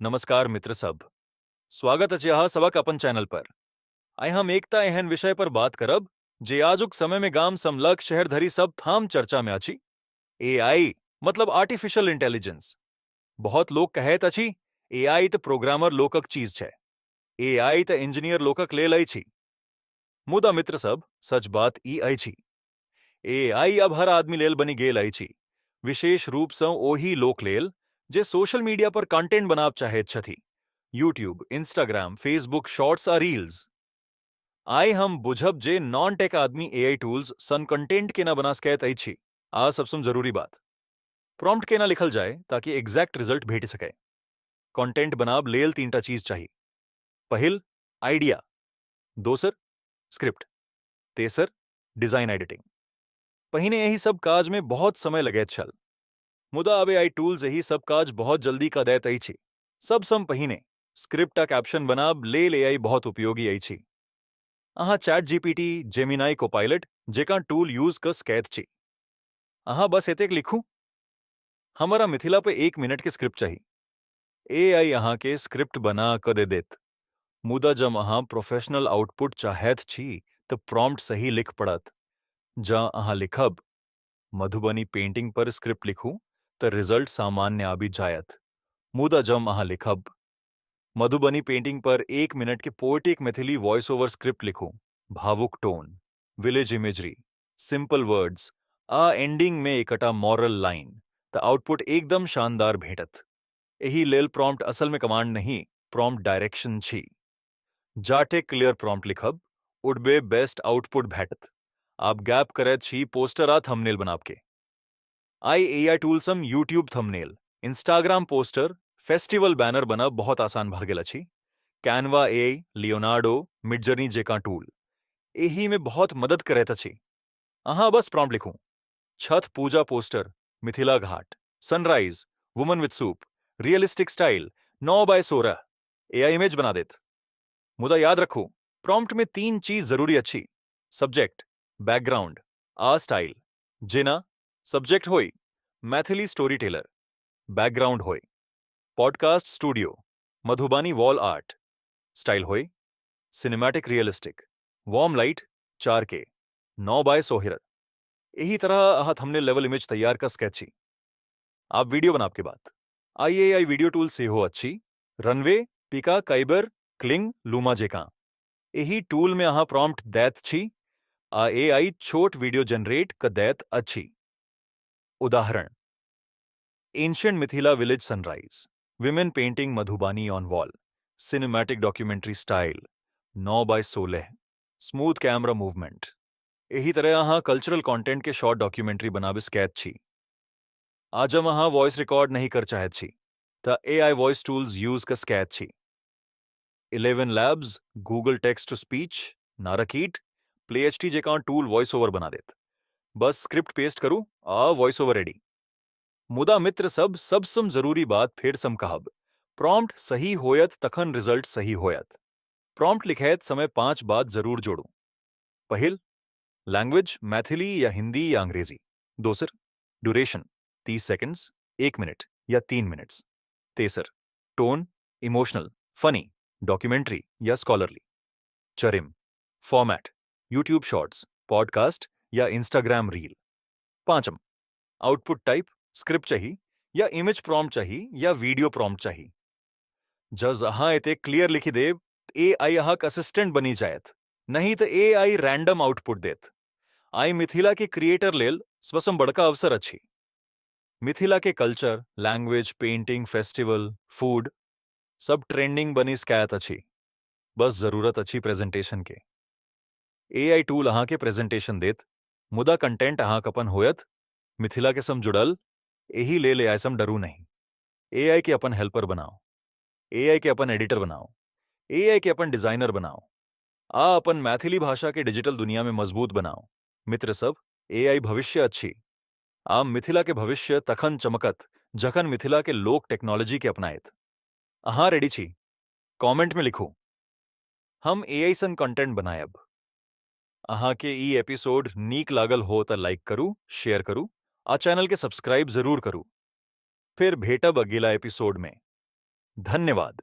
नमस्कार मित्र सब। स्वागत अछि अहाँ सबक अपन चैनल पर। आइ हम एकता एहन विषय पर बात करब जे आजुक समय में गाम समलक शहर धरि सब ठाम चर्चा में अछि। एआई मतलब आर्टिफिशियल इंटेलिजेंस। बहुत लोग कहैत अछि एआई त प्रोग्रामर लोकक चीज छै, एआई त इंजीनियर लोकक लेल अछि। मुदा मित्र सब, सच बात ई अछि, एआई अब हर आदमी लेल बनि गेल अछि, विशेष रूप सँ ओही लोक लेल जे सोशल मीडिया पर कंटेंट बनाब चाहैत छथि। यूट्यूब, इंस्टाग्राम, फेसबुक शॉर्ट्स आ रील्स। आइ हम बुझब जे नॉन टेक आदमी एआई टूल्स सन कंटेंट केना बना सकैत अछि। आ सबसँ जरूरी बात, प्रॉम्प्ट केना लिखल जाय ताकि एग्जैक्ट रिजल्ट भेटि सकै। कंटेंट बनाब लेल तीनटा चीज चाही। पहिल, आइडिया। दोसर, स्क्रिप्ट। तेसर, डिजाइन एडिटिंग। पहिने एही सब काज में बहुत समय लगैत छल, मुदा अब एआई टूल्स एही सब काज बहुत जल्दी क दैत अछि। सबसँ पहिने स्क्रिप्ट आ कैप्शन बनाब लेल एआई बहुत उपयोगी अछि। अहाँ चैट जीपीटी, जेमिनाई कोपायलट जेकां टूल यूज क सकैत छी। अहाँ बस एतेक लिखू, हमरा मिथिला पे 1 मिनट के स्क्रिप्ट चाही। एआई अहाँ के स्क्रिप्ट बना क दे देत। मुदा जब अहाँ प्रोफेशनल आउटपुट चाहैत छी त प्रॉम्प्ट सही लिख पड़त। जँ अहाँ लिखब मधुबनी पेंटिंग पर स्क्रिप्ट लिखू त रिजल्ट सामान्य आबि जायत। मुदा जब अहाँ लिखब मधुबनी पेंटिंग पर 1 मिनट के poetic Maithili voice over script लिखू, भावुक tone, village imagery, simple words आ एंडिंग में एकटा मॉरल लाइन, त आउटपुट एकदम शानदार भेटत। एही लेल प्रॉम्प्ट असल में कमांड नहीं, प्रॉम्प्ट डायरेक्शन छी। जाटे क्लियर प्रॉम्प्ट लिखब, उड़बे बेस्ट आउटपुट भेटत। आप गैप करैत छी पोस्टर आ थंबनेल बनाब के। आई एआई टूल्स हम YouTube thumbnail, Instagram poster, festival banner बनब बहुत आसान भ गेल अछि। कैनवा एआई, लियोनार्डो, मिडजर्नी जेकां टूल एही में बहुत मदद करैत अछि। अहाँ बस प्रॉम्प्ट लिखू, Chhath Puja poster, Mithila ghat, sunrise, woman with soop, realistic style, 9x16, AI image बना देत। मुदा याद रखू, प्रॉम्प्ट में 3 चीज जरूरी अछि, सब्जेक्ट, बैकग्राउंड आ स्टाइल। जेना सब्जेक्ट होई मैथिली स्टोरी टेलर, बैकग्राउंड होई podcast studio, Madhubani wall art, style होई cinematic realistic, warm light 4K, 9x16। यही तरह अहाँ थंबनेल लेवल इमेज तैयार का सकैत छी। आप वीडियो बनाब के बाद आईएआई वीडियो टूल सेहो अछि, Runway, Pika, Kaiber, Kling, Luma जेकां। एही टूल में अहाँ प्रॉम्प्ट दैत छी आ एआई छोट वीडियो जनरेट क दैत अछि। उदाहरण, ancient Mithila village sunrise, women painting Madhubani on wall, cinematic documentary style, 9x16, smooth camera movement. एही तरह अहाँ कल्चरल कंटेंट के शॉर्ट डॉक्यूमेंट्री बनाबे सकैत छी। आ जब अहाँ वॉइस रिकॉर्ड नहीं कर चाहैत छी त एआई वॉइस टूल्स यूज क सकैत छी। 11 Labs, Google text to speech, नाराकीट, प्लेएचटी जेकां टूल वॉइस ओवर बना देत। बस स्क्रिप्ट पेस्ट करू आ वॉइस ओवर रेडी। मुदा मित्र सब, सबसँ जरूरी बात फेर सम कहब, प्रॉम्प्ट सही होयत तखन रिजल्ट सही होयत। प्रॉम्प्ट लिखैत समय 5 बात जरूर जोड़ू। पहिल, लैंग्वेज मैथिली या हिंदी या अंग्रेजी। दोसर, ड्यूरेशन 30 सेकंड्स, 1 मिनट या 3 मिनट्स। तेसर, टोन इमोशनल, फनी, डॉक्यूमेंट्री या स्कॉलरली। चरिम, फॉर्मेट यूट्यूब शॉर्ट्स, पॉडकास्ट या इंस्टाग्राम रील। पांचम, आउटपुट टाइप स्क्रिप्ट चाहिए या इमेज प्रॉम्प्ट चाहिए या वीडियो प्रॉम्प्ट चाहिए। जज अहाँ एते क्लियर लिखि देब, एआई अहाँक असिस्टेंट बनी जायत, नहीं तो एआई रैंडम आउटपुट देत। आई मिथिला के क्रिएटर लेल सबसँ बड़का अवसर अछि। मिथिला के culture, language, painting, festival, food सब ट्रेंडिंग बनी सकैत अछि। बस जरूरत अछि प्रेजेंटेशन के। एआई टूल अहाँ के प्रेजेंटेशन देत, मुदा कंटेंट अहाँक अपन होयत, मिथिला के सम जुड़ल। एही लेल एआई सम डरू नहीं। एआई के अपन हेल्पर बनाओ, एआई के अपन एडिटर बनाओ, एआई के अपन डिजाइनर बनाओ आ अपन मैथिली भाषा के डिजिटल दुनिया में मजबूत बनाओ। मित्र सब, एआई भविष्य अछि आ मिथिला के भविष्य तखन चमकत जखन मिथिला के लोक टेक्नोलॉजी के अपनाएत। अहाँ रेडी छी? कमेंट में लिखू, हम एआई सन कंटेंट बनायब। अहाँ के ई एपिसोड नीक लागल हो त लाइक करू, शेयर करू आ चैनल के सब्सक्राइब जरूर करू। फिर भेटब अगिला एपिसोड में। धन्यवाद।